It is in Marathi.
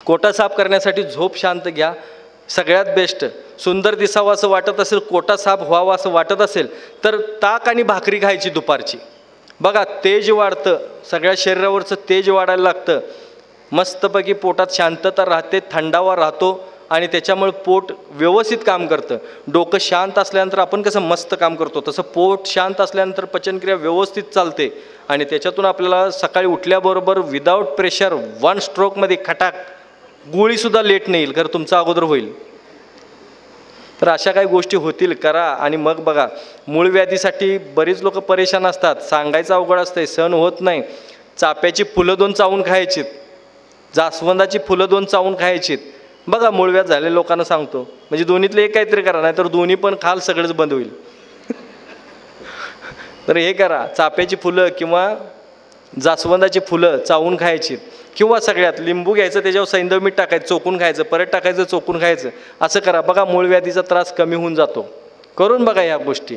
कोटा साफ करण्यासाठी झोप शांत घ्या. सगळ्यात बेस्ट. सुंदर दिसावं असं वाटत असेल, कोटा साफ व्हावा असं वाटत असेल तर ताक आणि भाकरी खायची दुपारची. बघा तेज वाढतं, सगळ्या शरीरावरचं तेज वाढायला लागतं. मस्तपैकी पोटात शांतता राहते, थंडावा राहतो आणि त्याच्यामुळे पोट व्यवस्थित काम करतं. डोकं शांत असल्यानंतर आपण कसं मस्त काम करतो, तसं पोट शांत असल्यानंतर पचनक्रिया व्यवस्थित चालते आणि त्याच्यातून आपल्याला सकाळी उठल्याबरोबर विदाऊट प्रेशर 1 स्ट्रोकमध्ये खटाक गोळीसुद्धा लेट नाही येईल, खरं तुमचं अगोदर होईल. तर अशा काही गोष्टी होतील, करा. आणि मग बघा, मूळ व्याधीसाठी बरीच लोक परेशान असतात, सांगायचं अवघड असतंय, सहन होत नाही. चाफ्याची फुलं 2 चावून खायचीत, जास्वंदाची फुलं 2 चावून खायचीत. बघा मूळ व्याध झालेल्या लोकांना सांगतो, म्हणजे दोन्हीतलं एक काहीतरी करा, नाही तर दोन्ही पण खाल सगळंच बंद होईल. तर हे करा, चाफ्याची फुलं किंवा जास्वंदाची फुलं चावून खायची, किंवा सगळ्यात लिंबू घ्यायचं, त्याच्यावर सैंधव मीठ टाकायचं, चोकून खायचं, परत टाकायचं, चोकून खायचं. असं करा, बघा मूळ व्याधीचा त्रास कमी होऊन जातो. करून बघा ह्या गोष्टी.